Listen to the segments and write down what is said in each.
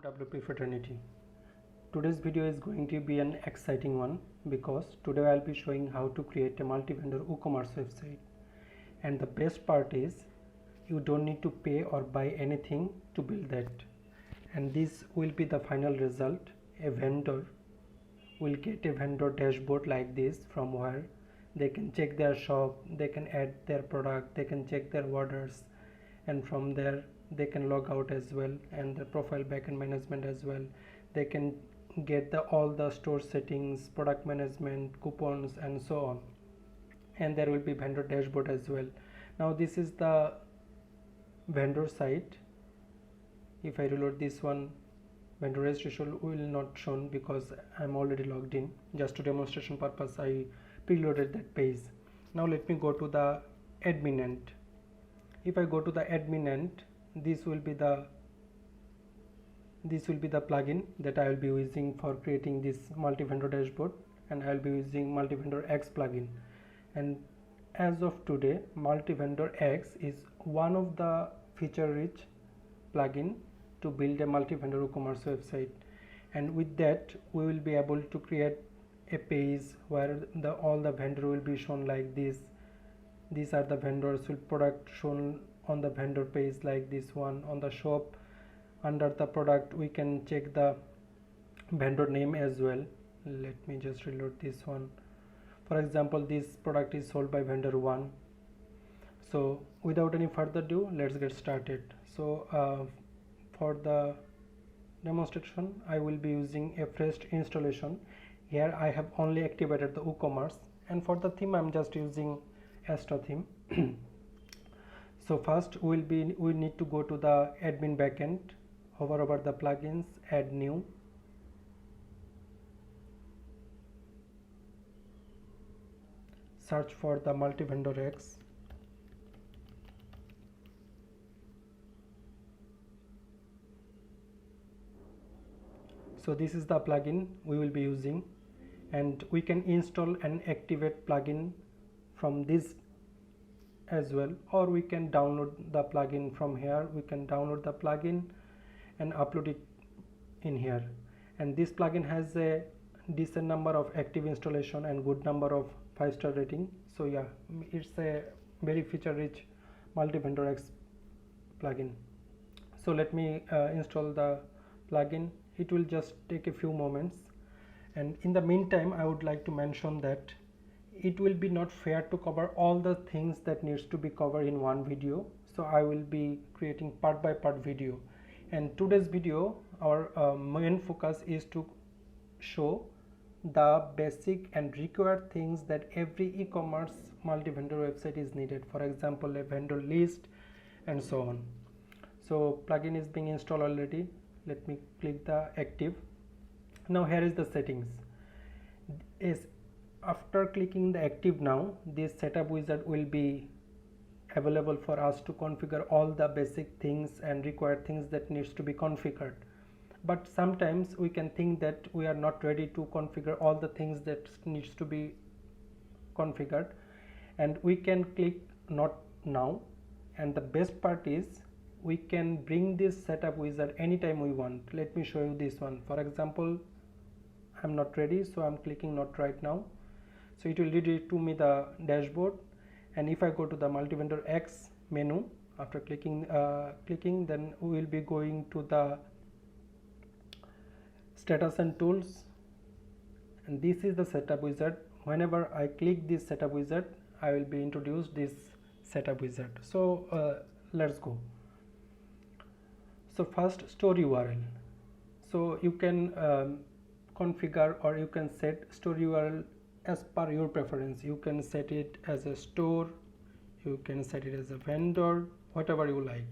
WP fraternity. Today's video is going to be an exciting one because today I'll be showing how to create a multi-vendor WooCommerce website. And the best part is you don't need to pay or buy anything to build that. And this will be the final result. A vendor will get a vendor dashboard like this from where they can check their shop, they can add their product, they can check their orders, and from there they can log out as well, and the profile backend management as well. They can get all the store settings, product management, coupons, and so on. And there will be vendor dashboard as well. Now this is the vendor site. If I reload this one, vendor registration will not shown because I'm already logged in. Just to demonstration purpose, I preloaded that page. Now let me go to the admin end. If I go to the admin end, this will be the plugin that I will be using for creating this multi-vendor dashboard, and I will be using MultiVendorX plugin. And as of today, MultiVendorX is one of the feature-rich plugin to build a multi-vendor WooCommerce website. And with that, we will be able to create a page where all the vendor will be shown like this. These are the vendors with product shown on the vendor page like this one. On the shop, under the product, we can check the vendor name as well. Let me just reload this one. For example, this product is sold by vendor 1. So without any further ado, let's get started. So for the demonstration, I will be using a fresh installation. Here I have only activated the WooCommerce, and for the theme I'm just using Astra theme. So first we need to go to the admin backend, hover over the plugins, add new, search for the MultiVendorX. So this is the plugin we will be using, and we can install and activate plugin from this as well, or we can download the plugin from here. We can download the plugin and upload it in here, and this plugin has a decent number of active installation and good number of 5-star rating. So yeah, it's a very feature rich MultiVendorX plugin. So let me install the plugin. It will just take a few moments, and in the meantime I would like to mention that it will be not fair to cover all the things that needs to be covered in one video. So I will be creating part by part video, and today's video our main focus is to show the basic and required things that every e-commerce multi-vendor website is needed. For example, a vendor list and so on. So plugin is being installed already. Let me click the active. Now here is the settings. After clicking the active, now this setup wizard will be available for us to configure all the basic things and required things that needs to be configured. But sometimes we can think that we are not ready to configure all the things that needs to be configured, and we can click not now. And the best part is we can bring this setup wizard anytime we want. Let me show you this one. For example, I'm not ready, so I'm clicking not right now. So it will lead to me the dashboard, and if I go to the MultiVendorX menu, after clicking, then we will be going to the status and tools, and this is the setup wizard. Whenever I click this setup wizard, I will be introduced this setup wizard. So let's go. So first, store URL. So you can configure or you can set store URL as per your preference. You can set it as a store, you can set it as a vendor, whatever you like.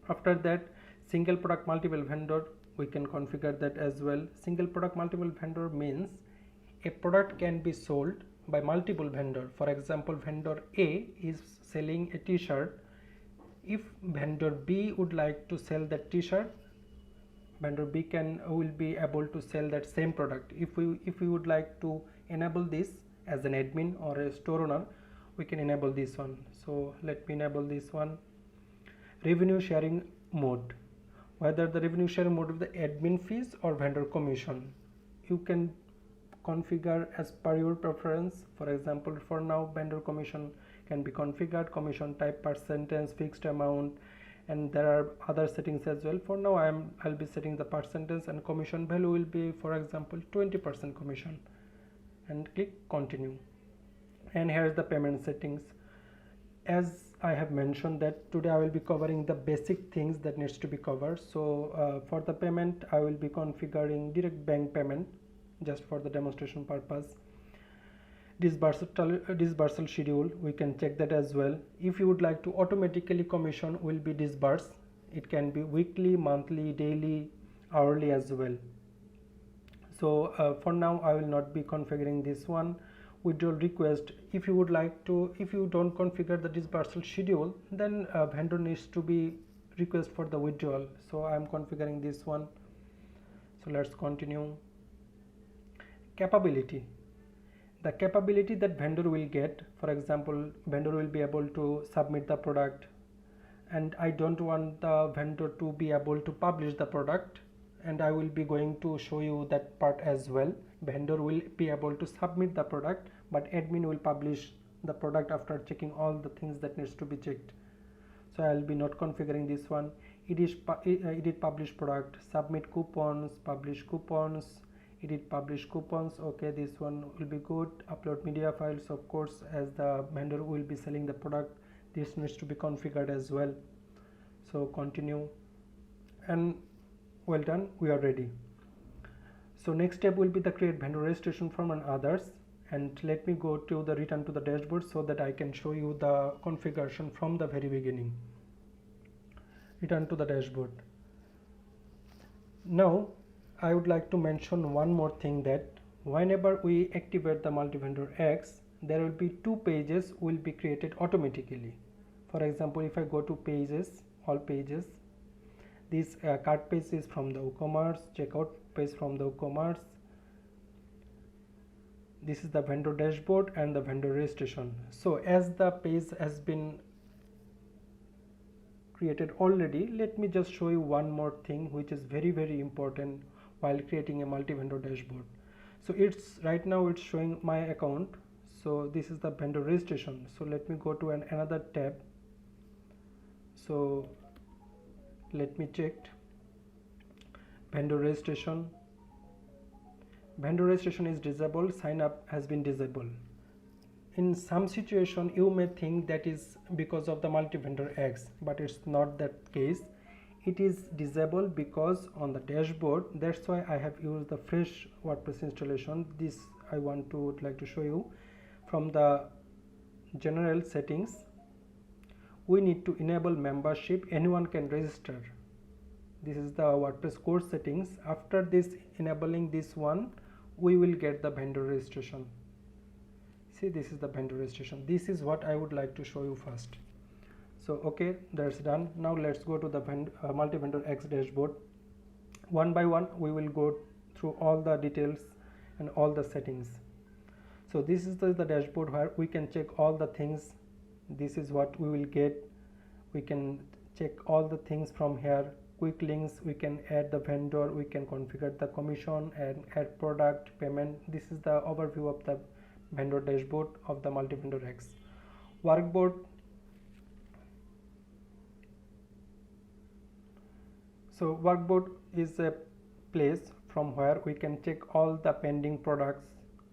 After that, single product multiple vendor, we can configure that as well. Single product multiple vendor means a product can be sold by multiple vendor. For example, vendor A is selling a t-shirt. If vendor B would like to sell that t-shirt, vendor B will be able to sell that same product. If we would like to enable this as an admin or a store owner, we can enable this one. So let me enable this one. Revenue sharing mode. whether the revenue share mode of the admin fees or vendor commission. You can configure as per your preference. For example, for now vendor commission can be configured, commission type percentage, fixed amount, and there are other settings as well. For now I'll be setting the percentage, and commission value will be, for example, 20% commission, and click continue. And here is the payment settings. As I have mentioned that today I will be covering the basic things that needs to be covered. So for the payment I will be configuring direct bank payment just for the demonstration purpose. Disbursal schedule, we can check that as well. If you would like to automatically commission will be disbursed, it can be weekly, monthly, daily, hourly as well. So for now I will not be configuring this one. Withdrawal request, if you would like to, if you don't configure the disbursal schedule, then vendor needs to be request for the withdrawal. So I am configuring this one. So let's continue. Capability, the capability that vendor will get. For example, vendor will be able to submit the product, and I don't want the vendor to be able to publish the product, and I will be going to show you that part as well. Vendor will be able to submit the product, but admin will publish the product after checking all the things that needs to be checked. So I will be not configuring this one. Edit publish product, submit coupons, publish coupons, edit publish coupons. Okay, this one will be good. Upload media files, of course, as the vendor will be selling the product, this needs to be configured as well. So continue, and well done, we are ready. So next step will be the create vendor registration form and others. And let me go to the return to the dashboard so that I can show you the configuration from the very beginning. Return to the dashboard. Now I would like to mention one more thing, that whenever we activate the MultiVendorX, there will be two pages will be created automatically. For example, if I go to pages, all pages, this cart page is from the WooCommerce, checkout page from the WooCommerce. This is the vendor dashboard and the vendor registration. So as the page has been created already, let me just show you one more thing which is very important while creating a multi-vendor dashboard. So it's right now it's showing my account. So this is the vendor registration. So let me go to another tab. So let me check vendor registration. Vendor registration is disabled, sign up has been disabled. In some situation you may think that is because of the MultiVendorX, but it's not that case. It is disabled because on the dashboard, that's why I have used the fresh WordPress installation. This I would like to show you. From the general settings, we need to enable membership, anyone can register. This is the WordPress core settings. After this, enabling this one, we will get the vendor registration. See, this is the vendor registration. This is what I would like to show you first. So okay, that's done. Now let's go to the MultiVendorX dashboard. One by one we will go through all the details and all the settings. So this is the dashboard where we can check all the things. This is what we will get. We can check all the things from here. Quick links, we can add the vendor, we can configure the commission and add product, payment. This is the overview of the vendor dashboard of the MultiVendorX. Workboard. So workboard is a place from where we can check all the pending products,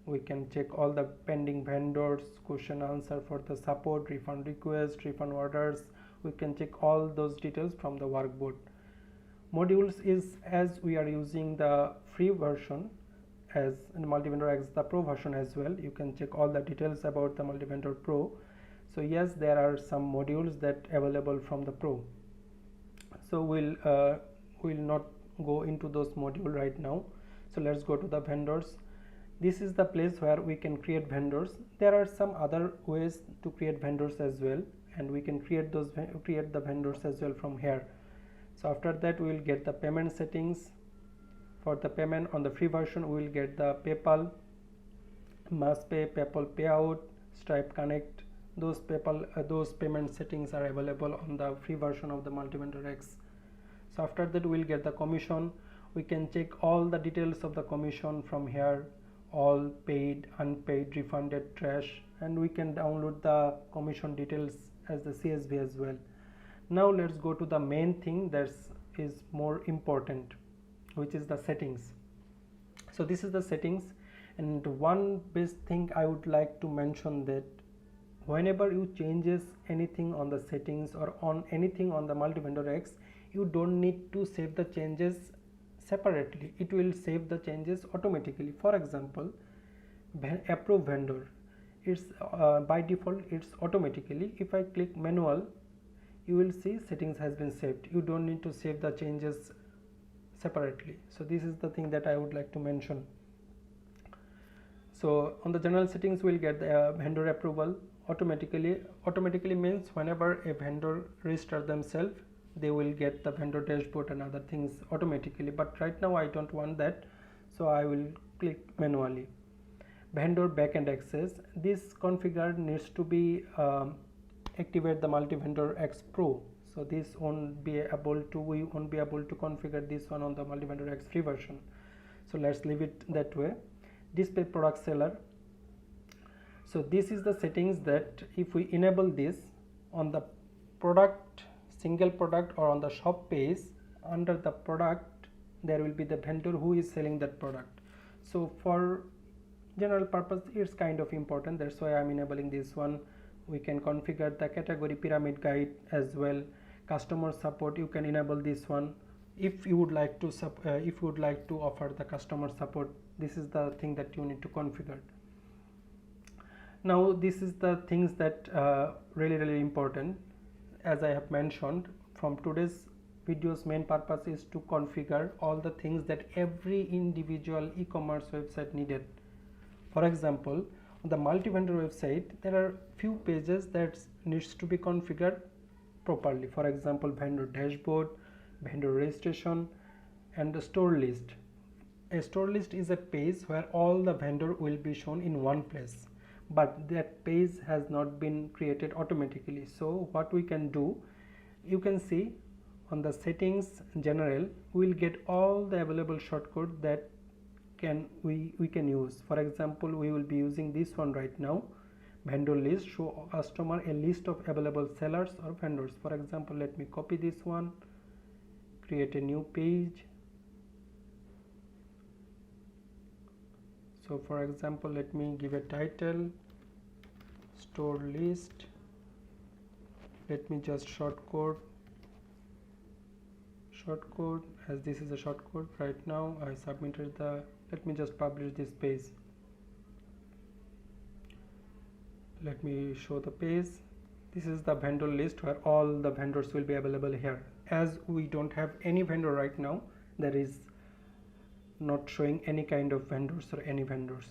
we can check all the pending vendors, question answer for the support, refund request, refund orders. We can check all those details from the workboard. Modules is, as we are using the free version, as in MultiVendorX the pro version as well, you can check all the details about the MultiVendor Pro. So yes, there are some modules that available from the Pro. So we'll not go into those modules right now. So let's go to the vendors. This is the place where we can create vendors. There are some other ways to create vendors as well, and we can create the vendors as well from here. So after that we will get the payment settings. For the payment on the free version we will get the PayPal, MassPay, PayPal payout, Stripe Connect. Those payment settings are available on the free version of the MultiVendorX. So after that we'll get the commission. We can check all the details of the commission from here, all paid, unpaid, refunded, trash, and we can download the commission details as the CSV as well. Now let's go to the main thing that is more important, which is the settings. So this is the settings, and one best thing I would like to mention that whenever you changes anything on the settings or on anything on the MultiVendorX, you don't need to save the changes separately. It will save the changes automatically. For example, approve vendor, it's by default it's automatically. If I click manual, you will see settings has been saved. You don't need to save the changes separately. So this is the thing that I would like to mention. So on the general settings we'll get the vendor approval automatically. Automatically means whenever a vendor registers themselves, they will get the vendor dashboard and other things automatically, but right now I don't want that, so I will click manually. Vendor backend access, this configured needs to be activate the MultiVendorX Pro, so this won't be able to, we won't be able to configure this one on the MultiVendorX free version, so let's leave it that way. Display product seller, so this is the settings that if we enable this on the product, single product, or on the shop page, under the product there will be the vendor who is selling that product. So for general purpose it's kind of important, that's why I'm enabling this one. We can configure the category pyramid guide as well. Customer support, you can enable this one if you would like to offer the customer support. This is the thing that you need to configure. Now this is the things that really important. As I have mentioned, from today's video's main purpose is to configure all the things that every individual e-commerce website needed. For example, on the MultiVendor website there are few pages that needs to be configured properly. For example, vendor dashboard, vendor registration, and the store list. A store list is a page where all the vendor will be shown in one place, but that page has not been created automatically. So what we can do, you can see on the settings general, we will get all the available shortcut that we can use. For example, we will be using this one right now, vendor list, show customer a list of available sellers or vendors. For example, let me copy this one, create a new page. So for example, let me give a title, store list. Let me just shortcode, as this is a shortcode. Right now I submitted the, let me just publish this page. Let me show the page. This is the vendor list where all the vendors will be available here. As we don't have any vendor right now, there is not showing any kind of vendors or any vendors.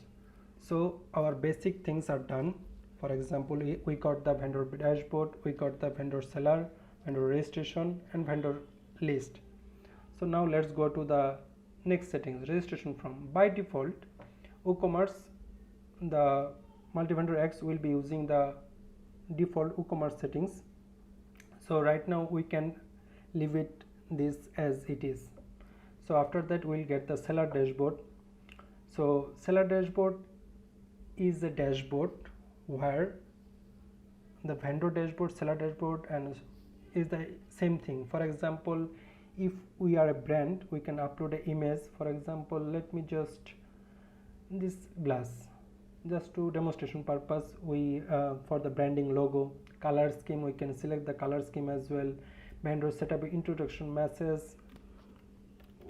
So our basic things are done. For example, we got the vendor dashboard, we got the vendor seller, vendor registration, and vendor list. So now let's go to the next settings, registration form. By default, WooCommerce, the MultiVendorX will be using the default WooCommerce settings. So right now we can leave it this as it is. So after that we'll get the seller dashboard. So seller dashboard is a dashboard where the vendor dashboard, seller dashboard, and is the same thing. For example, if we are a brand, we can upload an image. For example, let me just this glass, just to demonstration purpose, we for the branding logo, color scheme, we can select the color scheme as well. Vendor setup introduction message,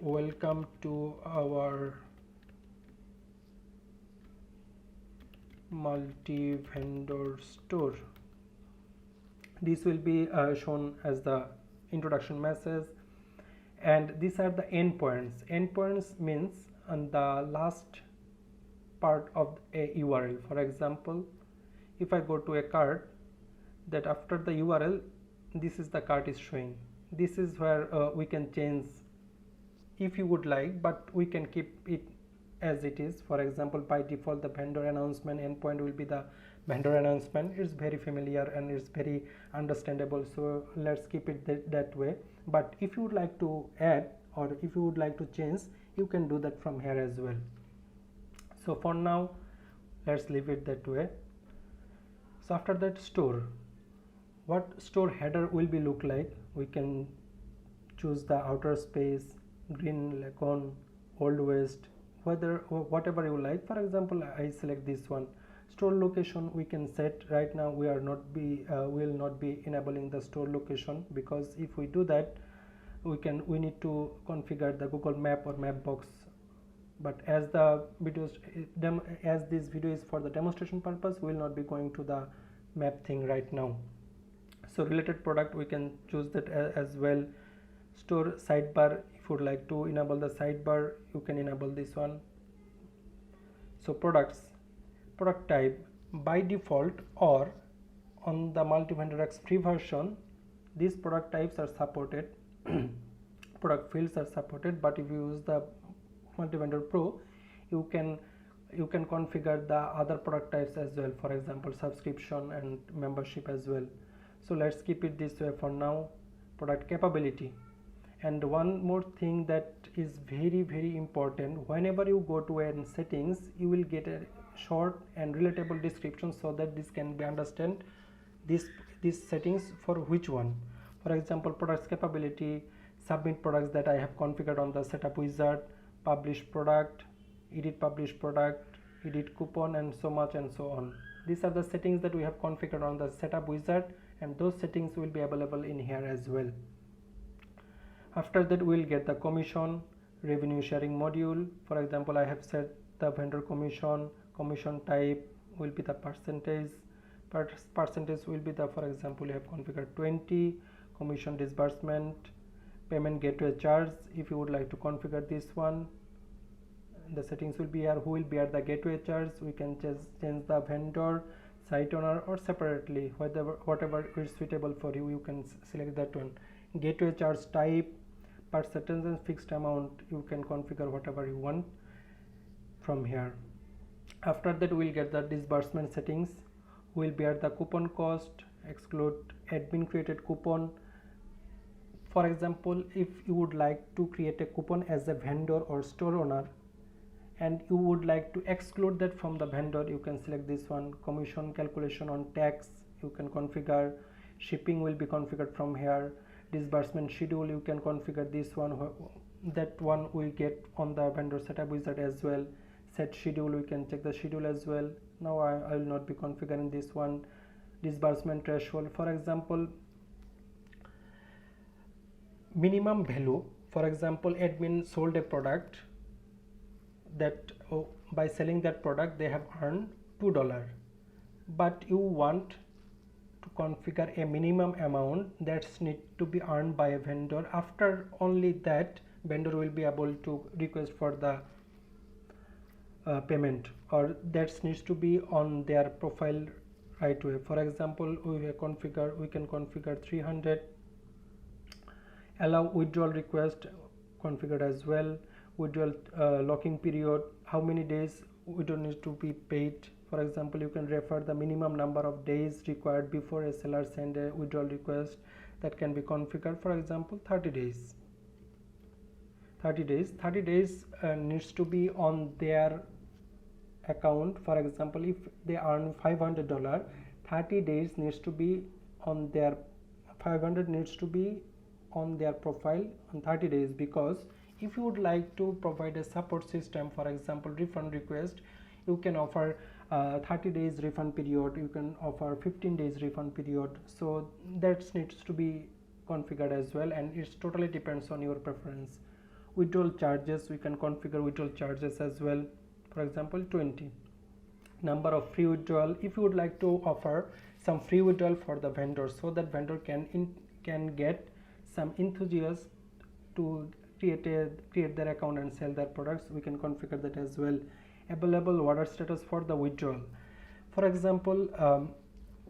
welcome to our MultiVendor store. This will be shown as the introduction message, and these are the endpoints. Endpoints means on the last part of a URL. For example, if I go to a cart, that after the URL, this is the cart is showing. This is where we can change if you would like, but we can keep it as it is. For example, by default the vendor announcement endpoint will be the vendor announcement. It's very familiar and it's very understandable, so let's keep it that way. But if you would like to add or if you would like to change, you can do that from here as well. So for now let's leave it that way. So after that, store, what store header will be look like, we can choose the outer space, green lagoon, old west, whatever you like. For example, I select this one. Store location we can set. Right now we will not be enabling the store location, because if we do that, we need to configure the Google Map or Mapbox. But as this video is for the demonstration purpose, we will not be going to the map thing right now. So related product, we can choose that as well. Store sidebar, if you would like to enable the sidebar, you can enable this one. So products, product type, by default or on the MultiVendorX free version, these product types are supported. Product fields are supported, but if you use the MultiVendor Pro, you can configure the other product types as well, for example subscription and membership as well. So let's keep it this way for now. Product capability. And one more thing that is very important, whenever you go to settings, you will get a short and relatable description, so that this can be understand these settings for which one. For example, products capability, submit products that I have configured on the setup wizard, publish product, edit publish product, edit coupon, and so much and so on. These are the settings that we have configured on the setup wizard, and those settings will be available in here as well. After that, we will get the commission, revenue sharing module. For example, I have set the vendor commission type will be the percentage will be the, for example, you have configured 20. Commission disbursement, payment gateway charge, if you would like to configure this one, the settings will be here. Who will bear the gateway charge, we can change the vendor, site owner, or separately, whatever is suitable for you, you can select that one. Gateway charge type, percentage and fixed amount, you can configure whatever you want from here. After that, we will get the disbursement settings. We will bear the coupon cost, exclude admin created coupon. For example, if you would like to create a coupon as a vendor or store owner and you would like to exclude that from the vendor, you can select this one. Commission calculation on tax, you can configure. Shipping will be configured from here. Disbursement schedule, you can configure this one. That one will get on the vendor setup wizard as well. Set schedule, we can check the schedule as well. Now I will not be configuring this one. Disbursement threshold, for example, minimum value. For example, admin sold a product that by selling that product they have earned $2, but you want to configure a minimum amount that's need to be earned by a vendor. After only that, vendor will be able to request for the payment, or that needs to be on their profile right way. For example, we can configure 300. Allow withdrawal request configured as well. Withdrawal locking period, how many days withdrawal needs to be paid. For example, you can refer the minimum number of days required before a seller send a withdrawal request, that can be configured. For example, 30 days. 30 days needs to be on their account. For example, if they earn $500, 30 days needs to be on their 500 needs to be on their profile on 30 days, because if you would like to provide a support system, for example refund request, you can offer 30 days refund period, you can offer 15 days refund period. So that needs to be configured as well, and it totally depends on your preference. Withdrawal charges, we can configure withdrawal charges as well. For example, 20. Number of free withdrawal, if you would like to offer some free withdrawal for the vendor, so that vendor can get some enthusiasts to create their account and sell their products, we can configure that as well. Available order status for the withdrawal. For example,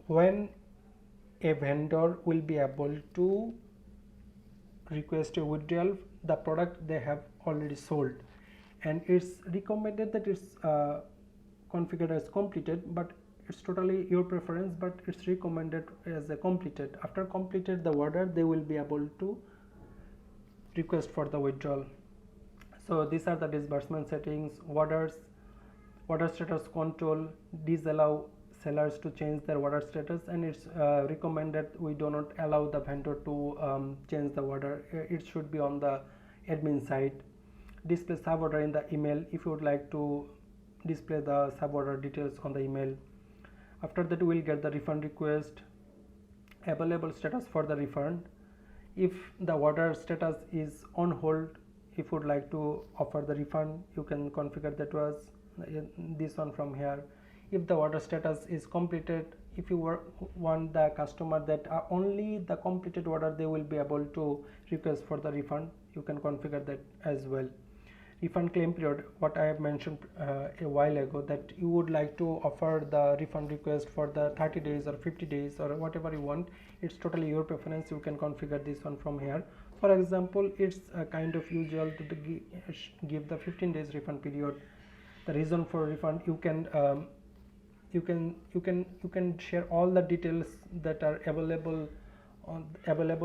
when a vendor will be able to request a withdrawal, the product they have already sold, and it's recommended that it's configured as completed, but it's totally your preference, but it's recommended as a completed. After completed the order, they will be able to request for the withdrawal. So these are the disbursement settings, order status control, disallow sellers to change their order status, and it's recommended we do not allow the vendor to change the order. It should be on the admin side. Display sub order in the email if you would like to display the sub order details on the email. After that, we will get the refund request, available status for the refund. If the order status is on hold, if you would like to offer the refund, you can configure that was this one from here. If the order status is completed, if you want the customer that only the completed order they will be able to request for the refund, you can configure that as well. Refund claim period, what I have mentioned a while ago, that you would like to offer the refund request for the 30 days or 50 days or whatever you want. It's totally your preference. You can configure this one from here. For example, it's kind of usual to give the 15 days refund period. The reason for refund, you can share all the details that are available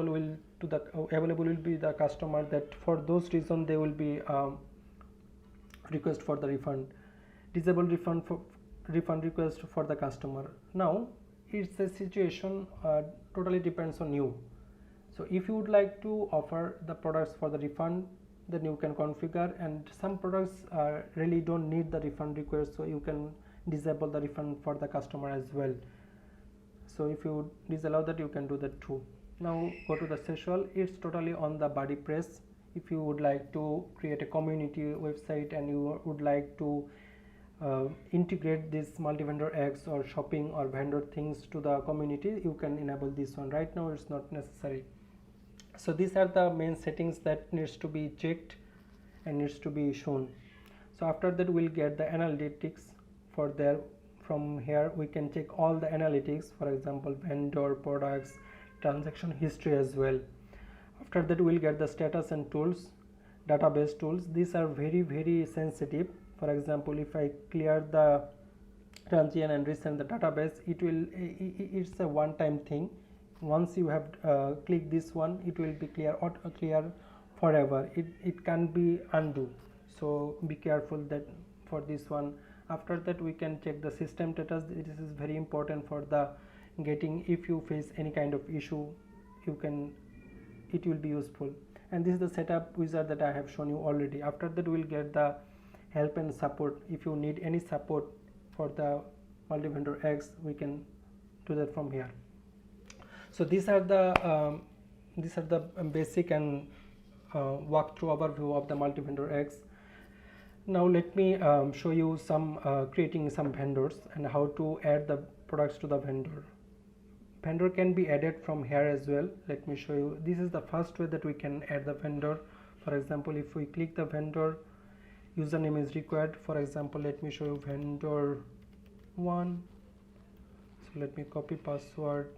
will be the customer, that for those reasons they will be request for the refund. Disable refund request for the customer. Now it's a situation totally depends on you. So if you would like to offer the products for the refund, then you can configure, and some products really don't need the refund request, so you can disable the refund for the customer as well. So if you disallow that, you can do that too. Now go to the social. It's totally on the WordPress. If you would like to create a community website and you would like to integrate this MultiVendorX or shopping or vendor things to the community, you can enable this one. Right now it's not necessary. So these are the main settings that needs to be checked and needs to be shown. So after that, we'll get the analytics for there. From here we can check all the analytics, for example vendor, products, transaction history as well. After that, we'll get the status and tools, database tools. These are very sensitive. For example, if I clear the transient and resend the database, it's a one-time thing. Once you have clicked this one, it will be clear forever. It can't be undo, so be careful that for this one. After that, we can check the system status. This is very important for the getting. If you face any kind of issue, it will be useful. And this is the setup wizard that I have shown you already. After that, we'll get the help and support. If you need any support for the MultiVendorX, we can do that from here. So these are the basic and walkthrough overview of the MultiVendorX. Now let me show you some creating some vendors and how to add the products to the vendor. Vendor can be added from here as well. Let me show you. This is the first way that we can add the vendor. For example, if we click the vendor, username is required. For example, let me show you vendor 1. So let me copy password.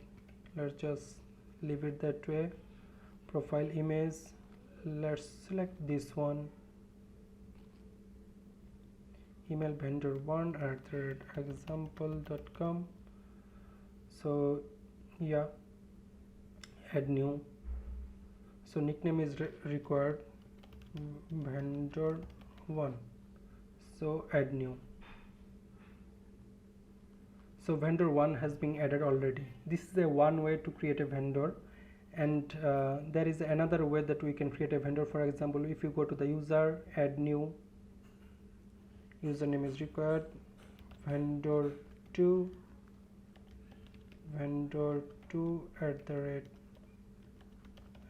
Let's just leave it that way. Profile image, let's select this one. Email vendor1@example.com. So yeah, add new. So nickname is required, vendor1. So add new. So vendor 1 has been added already. This is a one way to create a vendor, and there is another way that we can create a vendor. For example, if you go to the user, add new, username is required, vendor 2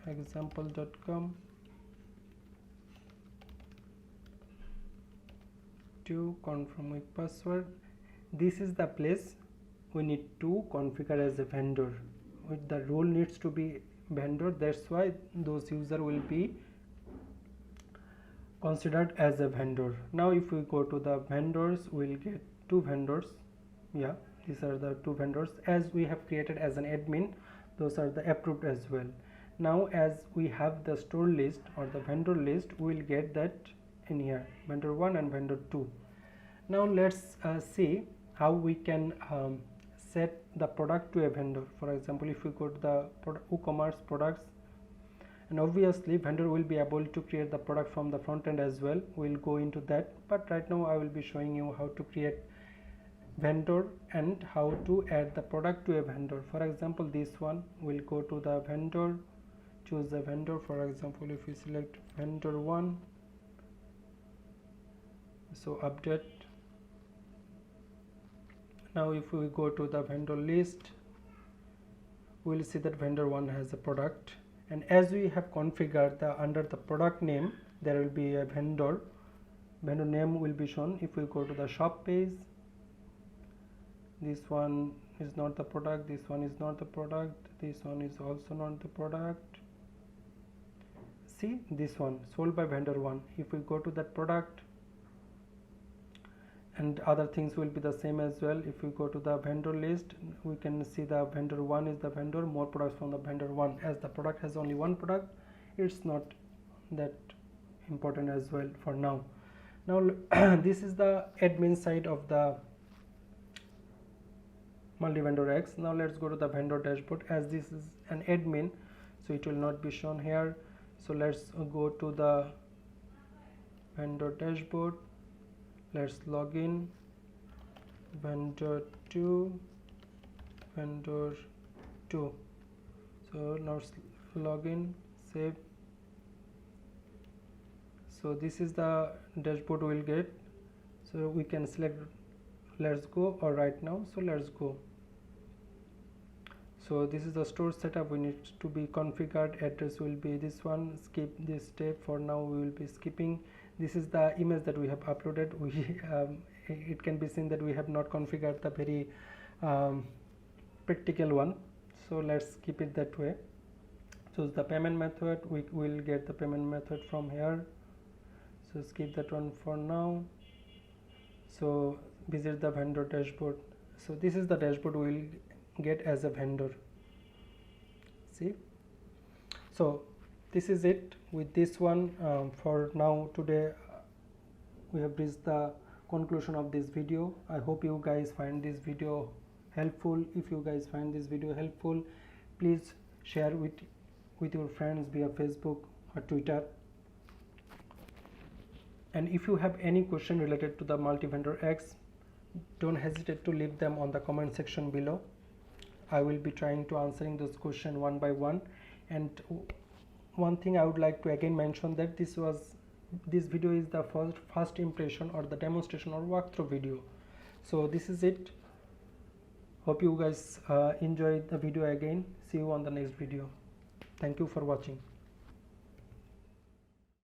@example.com, to confirm with password. This is the place we need to configure as a vendor. The role needs to be vendor, that's why those user will be considered as a vendor. Now if we go to the vendors, we'll get 2 vendors. Yeah, these are the 2 vendors. As we have created as an admin, those are the approved as well. Now as we have the store list or the vendor list, we'll get that in here, vendor 1 and vendor 2. Now let's see how we can set the product to a vendor. For example, if we go to the WooCommerce products, and obviously vendor will be able to create the product from the front end as well. We'll go into that, but right now I will be showing you how to create vendor and how to add the product to a vendor. For example, this one, we'll go to the vendor, choose the vendor. For example, if we select vendor 1, so update. Now if we go to the vendor list, we'll see that vendor 1 has a product, and as we have configured the under the product name, there will be a vendor name will be shown. If we go to the shop page, this one is not the product, this one is not the product, this one is also not the product. See, this one sold by vendor 1. If we go to that product, and other things will be the same as well. If we go to the vendor list, we can see the vendor 1 is the vendor, more products from the vendor 1. As the product has only one product, it's not that important as well for now. Now this is the admin side of the MultiVendorX. Now let's go to the vendor dashboard. As this is an admin, so it will not be shown here. So let's go to the vendor dashboard. Let's log in, vendor 2, vendor 2. So now log in, save. So this is the dashboard we'll get. So we can select let's go or right now. So let's go. So this is the store setup. We need to be configured. Address will be this one. Skip this step. For now we will be skipping. This is the image that we have uploaded. It can be seen that we have not configured the very practical one, so let's keep it that way. So the payment method, we will get the payment method from here, so skip that one for now. So visit the vendor dashboard. So this is the dashboard we will get as a vendor. See, so this is it with this one. For now, today we have reached the conclusion of this video. I hope you guys find this video helpful. If you guys find this video helpful, please share with your friends via Facebook or Twitter. And if you have any question related to the MultiVendorX, don't hesitate to leave them on the comment section below. I will be trying to answering those questions one by one. And one thing I would like to again mention that this video is the first impression or the demonstration or walkthrough video. So this is it. Hope you guys enjoyed the video again. See you on the next video. Thank you for watching.